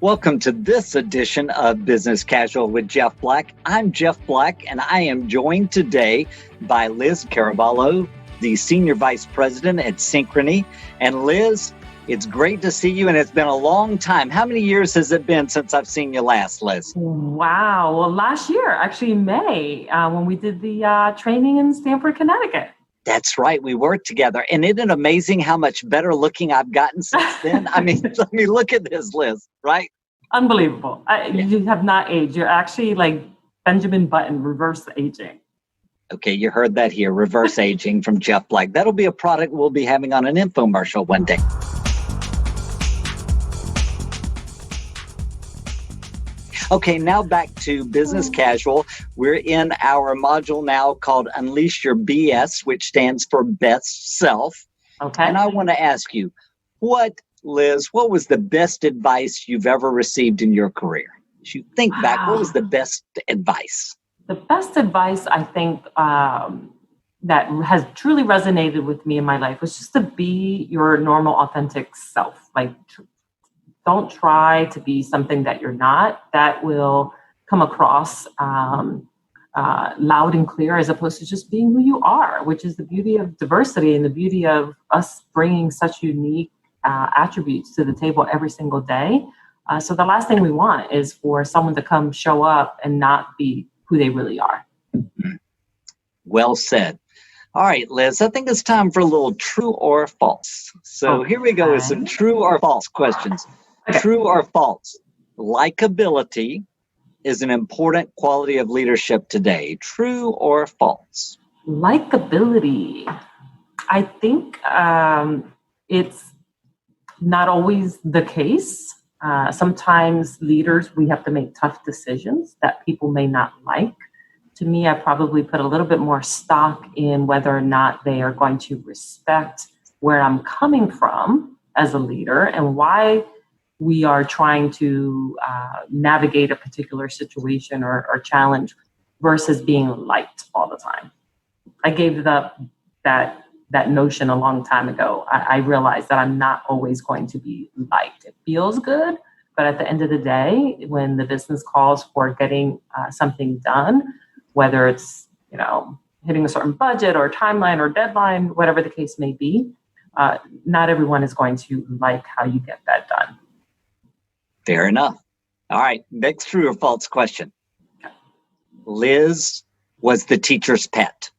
Welcome to this edition of Business Casual with Jeff Black. I'm Jeff Black, and I am joined today by Liz Caraballo, the Senior Vice President at Synchrony. And Liz, it's great to see you, and it's been a long time. How many years has it been since I've seen you last, Liz? Wow. Well, last year, actually May, when we did the training in Stamford, Connecticut. That's right. We worked together. And isn't it amazing how much better looking I've gotten since then? I mean, look at this, Liz, right? Unbelievable. You have not aged. You're actually like Benjamin Button, reverse aging. Okay, you heard that here, reverse aging from Jeff Black. That'll be a product we'll be having on an infomercial one day. Okay, now back to Business Casual. We're in our module now called Unleash Your BS, which stands for Best Self. Okay. And I want to ask you, Liz, what was the best advice you've ever received in your career? As you think back, what was the best advice? The best advice, I think, that has truly resonated with me in my life was just to be your normal, authentic self. Like, don't try to be something that you're not. That will come across loud and clear, as opposed to just being who you are, which is the beauty of diversity and the beauty of us bringing such unique attributes to the table every single day. So the last thing we want is for someone to come show up and not be who they really are. Well said. All right, Liz, I think it's time for a little true or false. So Here we go with some true or false questions. Okay. True or false? Likability is an important quality of leadership today. True or false? Likability. I think it's not always the case. Sometimes leaders, we have to make tough decisions that people may not like. To me, I probably put a little bit more stock in whether or not they are going to respect where I'm coming from as a leader and why we are trying to navigate a particular situation or challenge versus being liked all the time. I gave up that notion a long time ago. I realized that I'm not always going to be liked. It feels good, but at the end of the day, when the business calls for getting something done, whether it's hitting a certain budget or timeline or deadline, whatever the case may be, not everyone is going to like how you get that done. Fair enough. All right, next true or false question. Liz was the teacher's pet.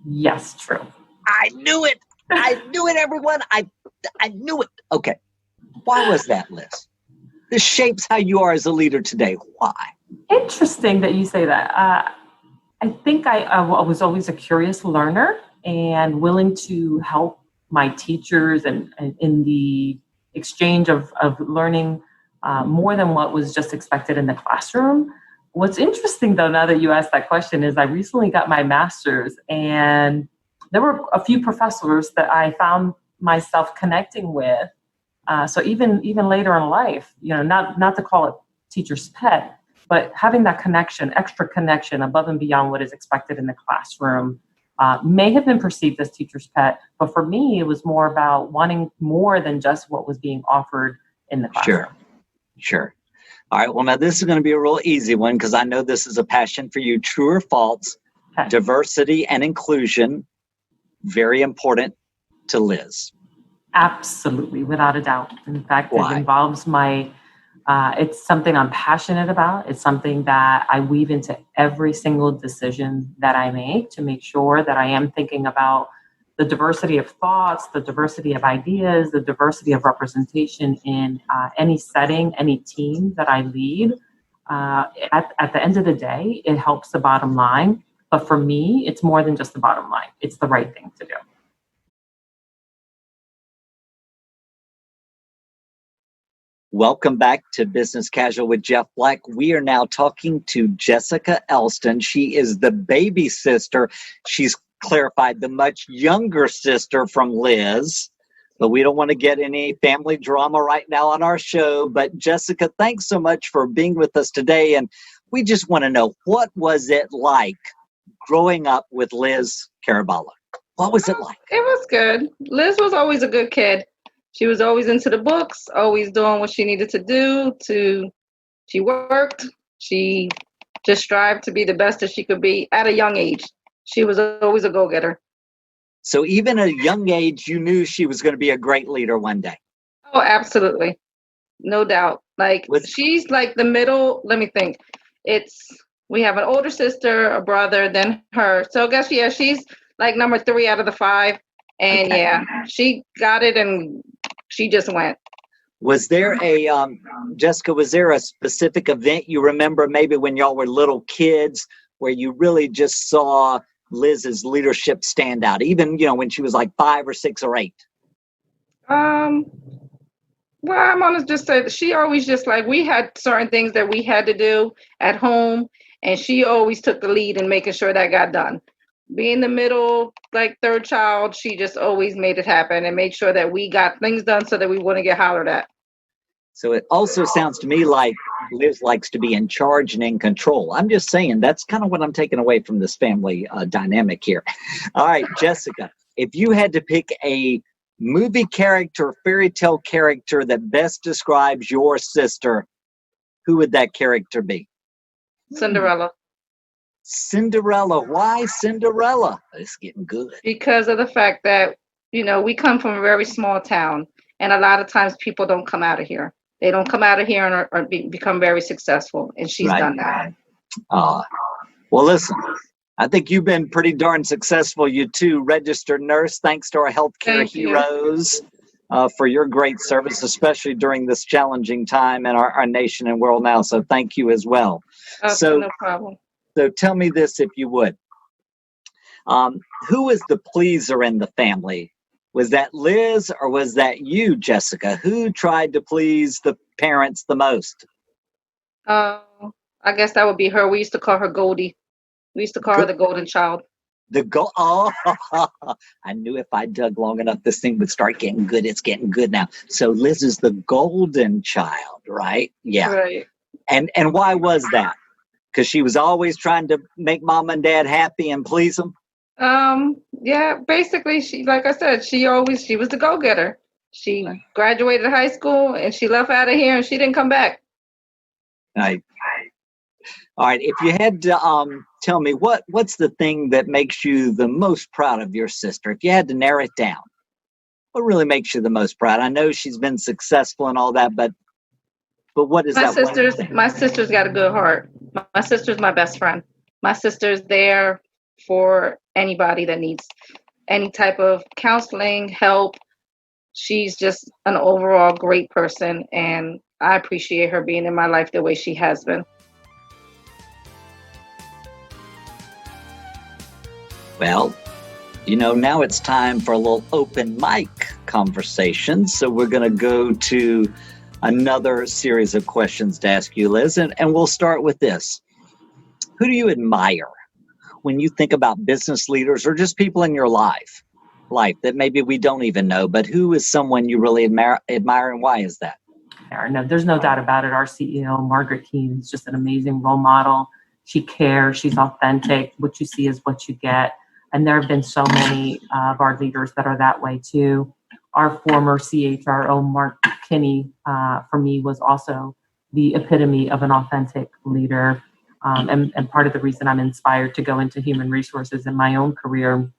Yes, true. I knew it. I knew it, everyone. I knew it. Okay. Why was that, Liz? This shapes how you are as a leader today. Why? Interesting that you say that. I think I was always a curious learner and willing to help my teachers and in the exchange of learning more than what was just expected in the classroom. What's interesting, though, now that you asked that question, is I recently got my master's, and there were a few professors that I found myself connecting with. So even later in life, not to call it teacher's pet, but having that connection, extra connection above and beyond what is expected in the classroom, may have been perceived as teacher's pet. But for me, it was more about wanting more than just what was being offered in the classroom. Sure. All right. Well, now this is going to be a real easy one because I know this is a passion for you. True or false? Okay. Diversity and inclusion, very important to Liz. Absolutely, without a doubt. In fact, Why? It involves it's something I'm passionate about. It's something that I weave into every single decision that I make to make sure that I am thinking about the diversity of thoughts, the diversity of ideas, the diversity of representation in any setting, any team that I lead. At the end of the day, it helps the bottom line. But for me, it's more than just the bottom line. It's the right thing to do. Welcome back to Business Casual with Jeff Black. We are now talking to Jessica Elston. She is the baby sister. She's clarified the much younger sister from Liz, but we don't want to get any family drama right now on our show. But Jessica, thanks so much for being with us today. And we just want to know, what was it like growing up with Liz Caraballo? What was it like? It was good. Liz was always a good kid. She was always into the books, always doing what she needed to do. She worked. She just strived to be the best that she could be at a young age. She was always a go-getter. So even at a young age, you knew she was going to be a great leader one day. Oh, absolutely. No doubt. Like Was she's like the middle. Let me think. We have an older sister, a brother, then her. So I guess she's like number 3 out of the 5. And okay. She got it and she just went. Was there Jessica, was there a specific event you remember maybe when y'all were little kids where you really just saw Liz's leadership stand out, even, when she was like 5 or 6 or 8? Well, I'm gonna just say that she always just like we had certain things that we had to do at home, and she always took the lead in making sure that got done. Being the middle, like 3rd child, she just always made it happen and made sure that we got things done so that we wouldn't get hollered at. So it also sounds to me like Liz likes to be in charge and in control. I'm just saying that's kind of what I'm taking away from this family dynamic here. All right, Jessica, if you had to pick a movie character, fairy tale character that best describes your sister, who would that character be? Cinderella. Cinderella. Why Cinderella? It's getting good. Because of the fact that, we come from a very small town, and a lot of times people don't come out of here. They don't come out of here and become very successful, and she's done that. Well, listen, I think you've been pretty darn successful, you too, registered nurse. Thanks to our healthcare heroes for your great service, especially during this challenging time in our nation and world now. So thank you as well. No problem. So tell me this, if you would. Who was the pleaser in the family? Was that Liz or was that you, Jessica? Who tried to please the parents the most? I guess that would be her. We used to call her Goldie. We used to call her the golden child. I knew if I dug long enough, this thing would start getting good. It's getting good now. So Liz is the golden child, right? Yeah. Right. And why was that? Because she was always trying to make mom and dad happy and please them? Yeah, basically, like I said, she was the go-getter. She graduated high school and she left out of here and she didn't come back. All right. If you had to tell me what's the thing that makes you the most proud of your sister, if you had to narrow it down, what really makes you the most proud? I know she's been successful and all that, but what is that? My sister's got a good heart. My sister's my best friend. My sister's there for anybody that needs any type of counseling, help. She's just an overall great person, and I appreciate her being in my life the way she has been. Well, now it's time for a little open mic conversation. So we're going to go to another series of questions to ask you, Liz, and we'll start with this. Who do you admire when you think about business leaders or just people in your life that maybe we don't even know, but who is someone you really admire and why is that? No, there's no doubt about it. Our CEO, Margaret Keane, is just an amazing role model. She cares. She's authentic. What you see is what you get. And there have been so many of our leaders that are that way too. Our former CHRO, Mark Kinney, for me, was also the epitome of an authentic leader. And part of the reason I'm inspired to go into human resources in my own career.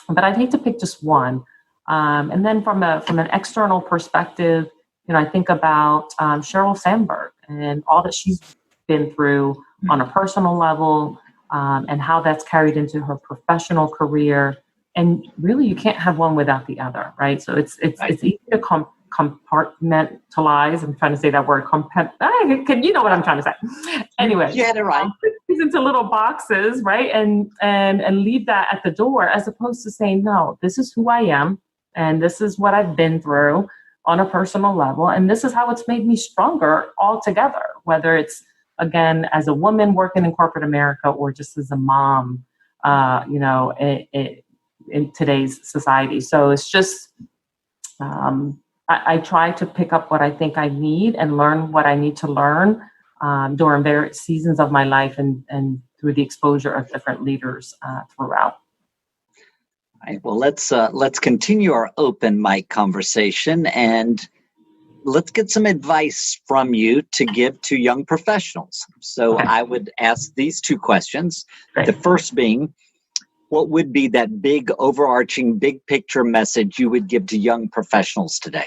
But I'd hate to pick just one. And then from an external perspective, I think about Sheryl Sandberg and all that she's been through on a personal level, and how that's carried into her professional career. And really, you can't have one without the other, right? So it's easy to compartmentalize. I'm trying to say that word. You know what I'm trying to say. Anyway, you had it right. These into little boxes, right? And leave that at the door, as opposed to saying, no, this is who I am, and this is what I've been through on a personal level, and this is how it's made me stronger altogether. Whether it's again as a woman working in corporate America or just as a mom, in today's society. So it's just, I try to pick up what I think I need and learn what I need to learn during various seasons of my life and through the exposure of different leaders throughout. All right, well, let's continue our open mic conversation, and let's get some advice from you to give to young professionals. So Okay. I would ask these two questions. Great. The first being, what would be that big overarching big picture message you would give to young professionals today?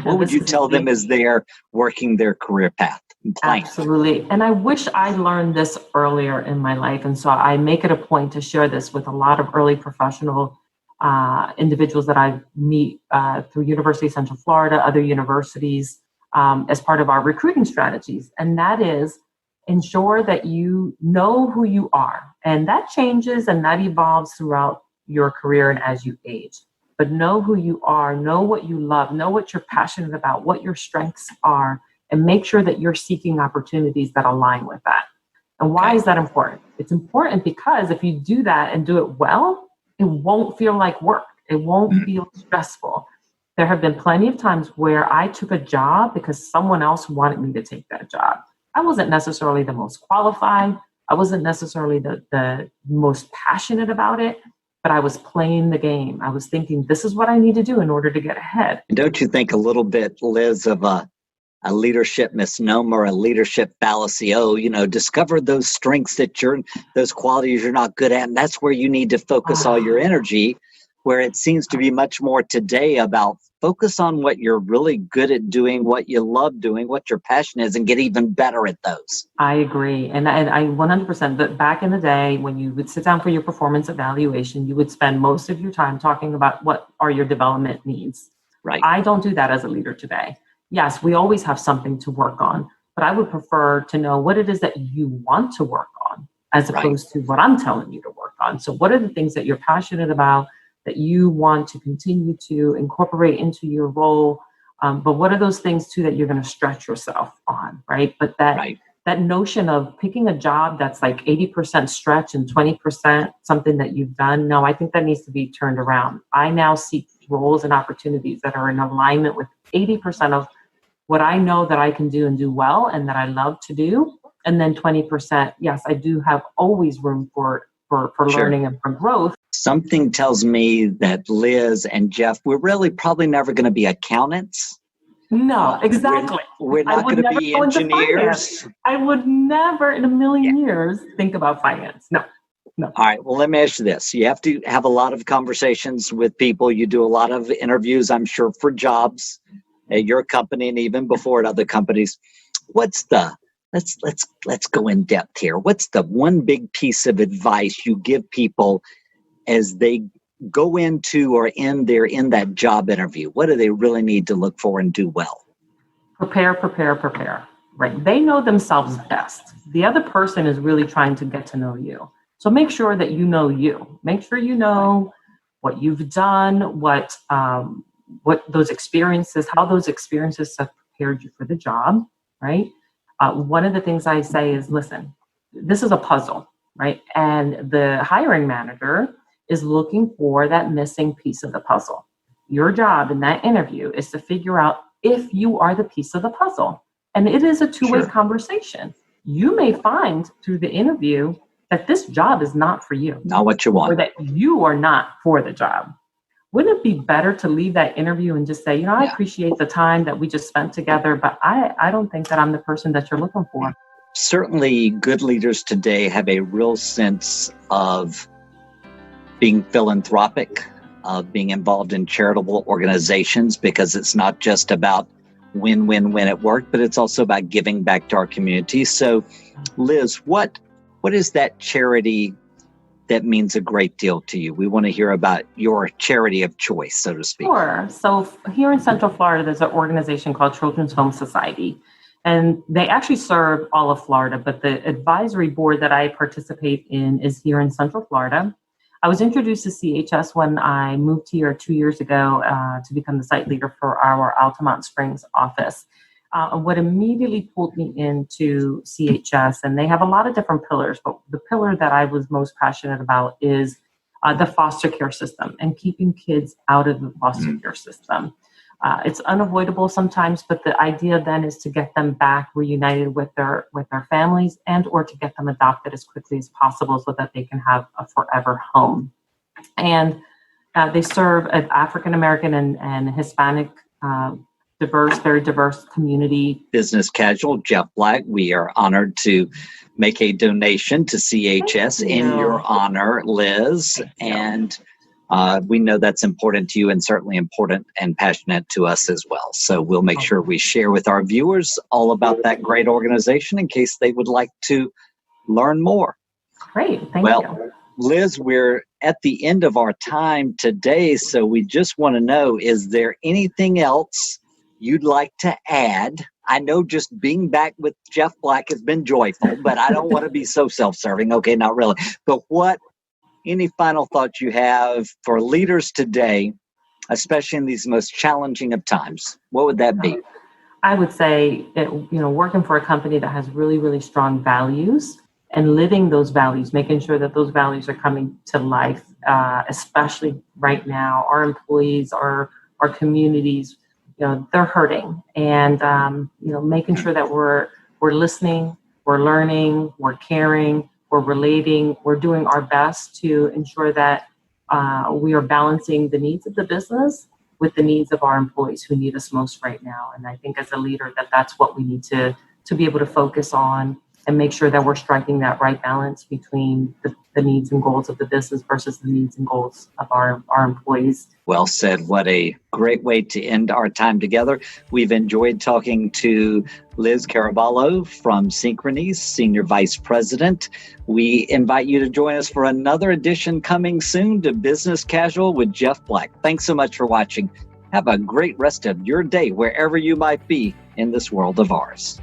What would you tell them as they're working their career path and plan? Absolutely. And I wish I learned this earlier in my life. And so I make it a point to share this with a lot of early professional individuals that I meet through University of Central Florida, other universities, as part of our recruiting strategies. And that is ensure that you know who you are. And that changes and that evolves throughout your career and as you age. But know who you are, know what you love, know what you're passionate about, what your strengths are, and make sure that you're seeking opportunities that align with that. And why is that important? It's important because if you do that and do it well, it won't feel like work. It won't feel stressful. There have been plenty of times where I took a job because someone else wanted me to take that job. I wasn't necessarily the most qualified. I wasn't necessarily the most passionate about it, but I was playing the game. I was thinking, this is what I need to do in order to get ahead. Don't you think a little bit, Liz, of a leadership misnomer, a leadership fallacy? Oh, discover those strengths those qualities you're not good at. And that's where you need to focus all your energy, where it seems to be much more today about focus on what you're really good at doing, what you love doing, what your passion is, and get even better at those. I agree. And I 100%, but back in the day, when you would sit down for your performance evaluation, you would spend most of your time talking about what are your development needs. Right. I don't do that as a leader today. Yes, we always have something to work on, but I would prefer to know what it is that you want to work on as opposed to what I'm telling you to work on. So what are the things that you're passionate about that you want to continue to incorporate into your role? But what are those things too that you're going to stretch yourself on, right? But that notion of picking a job that's like 80% stretch and 20% something that you've done, no, I think that needs to be turned around. I now seek roles and opportunities that are in alignment with 80% of what I know that I can do and do well and that I love to do. And then 20%, yes, I do have always room for learning and for growth. Something tells me that Liz and Jeff, we're really probably never going to be accountants. No, exactly. We're not going to be engineers. I would never in a million years think about finance. No. All right. Well, let me ask you this. You have to have a lot of conversations with people. You do a lot of interviews, I'm sure, for jobs at your company and even before at other companies. Let's go in depth here. What's the one big piece of advice you give people as they go into or in that job interview? What do they really need to look for and do well? Prepare. Right. They know themselves best. The other person is really trying to get to know you. So make sure that you know you. Make sure you know what you've done, what those experiences, how those experiences have prepared you for the job, right? One of the things I say is, listen, this is a puzzle, right? And the hiring manager is looking for that missing piece of the puzzle. Your job in that interview is to figure out if you are the piece of the puzzle. And it is a two-way conversation. You may find through the interview that this job is not for you. Not what you want. Or that you are not for the job. Wouldn't it be better to leave that interview and just say, I appreciate the time that we just spent together, but I don't think that I'm the person that you're looking for. Certainly, good leaders today have a real sense of being philanthropic, of being involved in charitable organizations, because it's not just about win at work, but it's also about giving back to our community. So, Liz, what is that charity that means a great deal to you? We want to hear about your charity of choice, so to speak. Sure. So here in Central Florida, there's an organization called Children's Home Society, and they actually serve all of Florida, but the advisory board that I participate in is here in Central Florida. I was introduced to CHS when I moved here 2 years ago to become the site leader for our Altamont Springs office. What immediately pulled me into CHS, and they have a lot of different pillars, but the pillar that I was most passionate about is the foster care system and keeping kids out of the foster care system. It's unavoidable sometimes, but the idea then is to get them back reunited with their families and or to get them adopted as quickly as possible so that they can have a forever home. And They serve an African American and Hispanic very diverse community. Business Casual, Jeff Black, we are honored to make a donation to CHS in your honor, Liz. And we know that's important to you and certainly important and passionate to us as well. So we'll make sure we share with our viewers all about that great organization in case they would like to learn more. Great, thank you. Liz, we're at the end of our time today, so we just want to know, is there anything else you'd like to add? I know just being back with Jeff Black has been joyful, but I don't want to be so self-serving. Okay, not really. But any final thoughts you have for leaders today, especially in these most challenging of times? What would that be? I would say that, working for a company that has really, really strong values and living those values, making sure that those values are coming to life, especially right now. Our employees, our communities, they're hurting, and making sure that we're listening, we're learning, we're caring, we're relating, we're doing our best to ensure that we are balancing the needs of the business with the needs of our employees who need us most right now. And I think as a leader that's what we need to be able to focus on and make sure that we're striking that right balance between the needs and goals of the business versus the needs and goals of our employees. Well said. What a great way to end our time together. We've enjoyed talking to Liz Caraballo from Synchrony's Senior Vice President. We invite you to join us for another edition coming soon to Business Casual with Jeff Black. Thanks so much for watching. Have a great rest of your day wherever you might be in this world of ours.